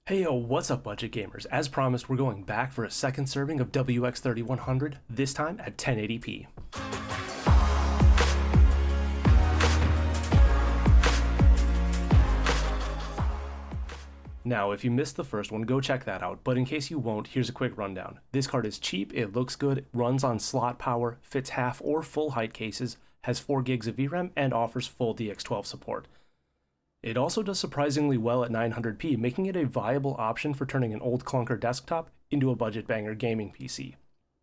Hey yo, what's up budget gamers? As promised, we're going back for a second serving of WX 3100, this time at 1080p. Now, if you missed the first one, go check that out, but in case you won't, here's a quick rundown. This card is cheap, it looks good, runs on slot power, fits half or full height cases, has 4 gigs of VRAM, and offers full DX12 support. It also does surprisingly well at 900p, making it a viable option for turning an old clunker desktop into a budget banger gaming PC.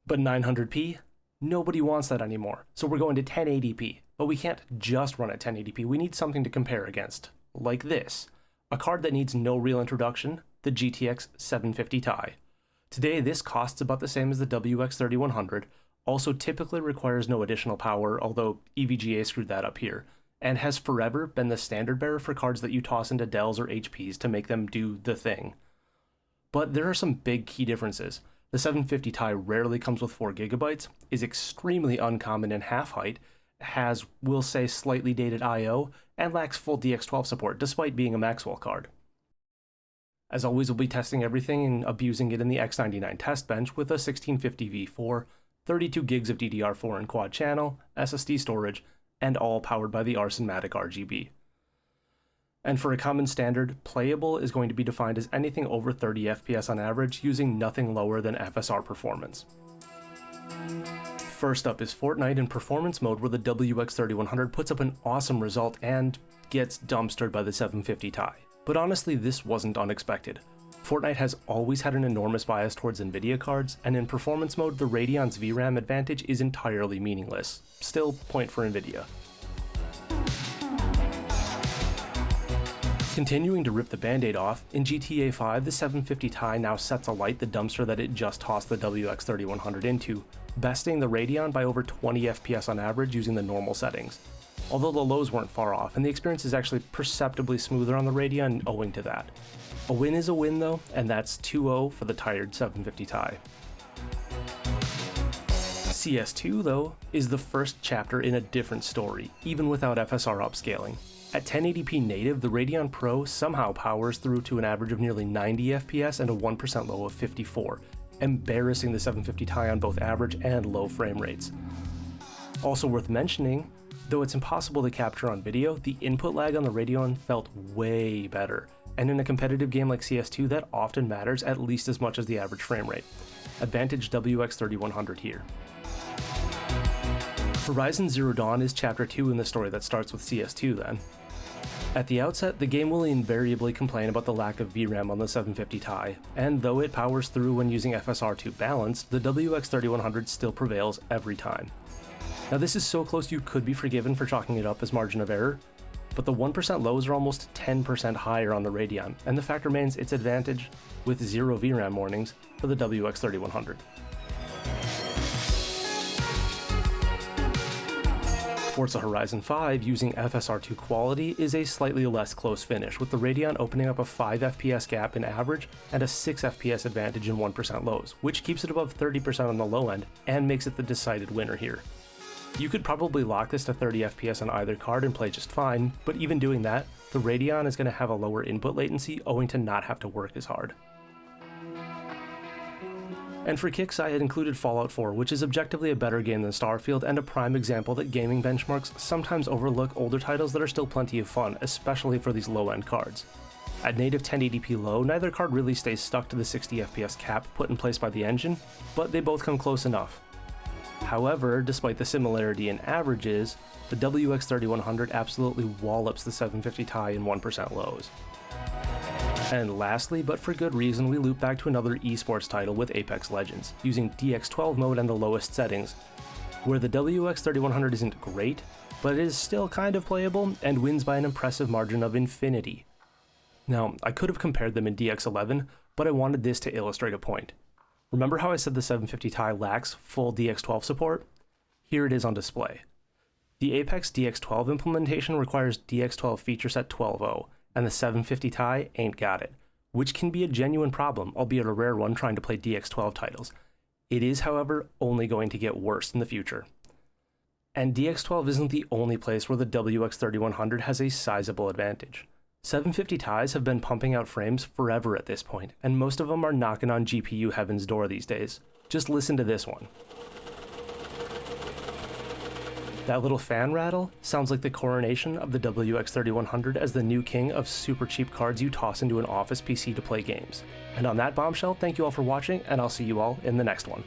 But 900p? Nobody wants that anymore, so we're going to 1080p. But we can't just run at 1080p, we need something to compare against. Like this. A card that needs no real introduction, the GTX 750 Ti. Today this costs about the same as the WX 3100, also typically requires no additional power, although EVGA screwed that up here, and has forever been the standard bearer for cards that you toss into Dells or HPs to make them do the thing. But there are some big key differences. The 750 Ti rarely comes with 4GB, is extremely uncommon in half height, has, we'll say, slightly dated I/O, and lacks full DX12 support despite being a Maxwell card. As always, we'll be testing everything and abusing it in the X99 test bench with a 1650 V4, 32 gigs of DDR4 and quad channel, SSD storage, and all powered by the Arsenmatic RGB. And for a common standard, playable is going to be defined as anything over 30 FPS on average using nothing lower than FSR performance. First up is Fortnite in performance mode, where the WX 3100 puts up an awesome result and gets dumpstered by the 750 Ti. But honestly, this wasn't unexpected. Fortnite has always had an enormous bias towards Nvidia cards, and in performance mode, the Radeon's VRAM advantage is entirely meaningless. Still, point for Nvidia. Continuing to rip the band-aid off, in GTA 5, the 750 Ti now sets alight the dumpster that it just tossed the WX 3100 into, besting the Radeon by over 20 FPS on average using the normal settings. Although the lows weren't far off, and the experience is actually perceptibly smoother on the Radeon owing to that. A win is a win though, and that's 2-0 for the tired 750 Ti. CS2 though, is the first chapter in a different story, even without FSR upscaling. At 1080p native, the Radeon Pro somehow powers through to an average of nearly 90 FPS and a 1% low of 54, embarrassing the 750 Ti on both average and low frame rates. Also worth mentioning, though it's impossible to capture on video, the input lag on the Radeon felt way better, and in a competitive game like CS2 that often matters at least as much as the average frame rate. Advantage WX 3100 here. Horizon Zero Dawn is chapter 2 in the story that starts with CS2 then. At the outset, the game will invariably complain about the lack of VRAM on the 750 Ti, and though it powers through when using FSR2 balanced, the WX 3100 still prevails every time. Now this is so close you could be forgiven for chalking it up as margin of error, but the 1% lows are almost 10% higher on the Radeon, and the fact remains its advantage with 0 VRAM warnings for the WX 3100. Forza Horizon 5 using FSR2 quality is a slightly less close finish, with the Radeon opening up a 5 FPS gap in average and a 6 FPS advantage in 1% lows, which keeps it above 30% on the low end and makes it the decided winner here. You could probably lock this to 30 FPS on either card and play just fine, but even doing that, the Radeon is going to have a lower input latency owing to not have to work as hard. And for kicks, I had included Fallout 4, which is objectively a better game than Starfield and a prime example that gaming benchmarks sometimes overlook older titles that are still plenty of fun, especially for these low-end cards. At native 1080p low, neither card really stays stuck to the 60 FPS cap put in place by the engine, but they both come close enough. However, despite the similarity in averages, the WX 3100 absolutely wallops the 750 Ti in 1% lows. And lastly, but for good reason, we loop back to another esports title with Apex Legends, using DX12 mode and the lowest settings, where the WX 3100 isn't great, but it is still kind of playable and wins by an impressive margin of infinity. Now, I could have compared them in DX11, but I wanted this to illustrate a point. Remember how I said the 750 Ti lacks full DX12 support? Here it is on display. The Apex DX12 implementation requires DX12 feature set 12.0, and the 750 Ti ain't got it, which can be a genuine problem, albeit a rare one trying to play DX12 titles. It is, however, only going to get worse in the future. And DX12 isn't the only place where the WX 3100 has a sizable advantage. 750 Ti's have been pumping out frames forever at this point, and most of them are knocking on GPU heaven's door these days. Just listen to this one. That little fan rattle sounds like the coronation of the WX 3100 as the new king of super cheap cards you toss into an office PC to play games. And on that bombshell, thank you all for watching, and I'll see you all in the next one.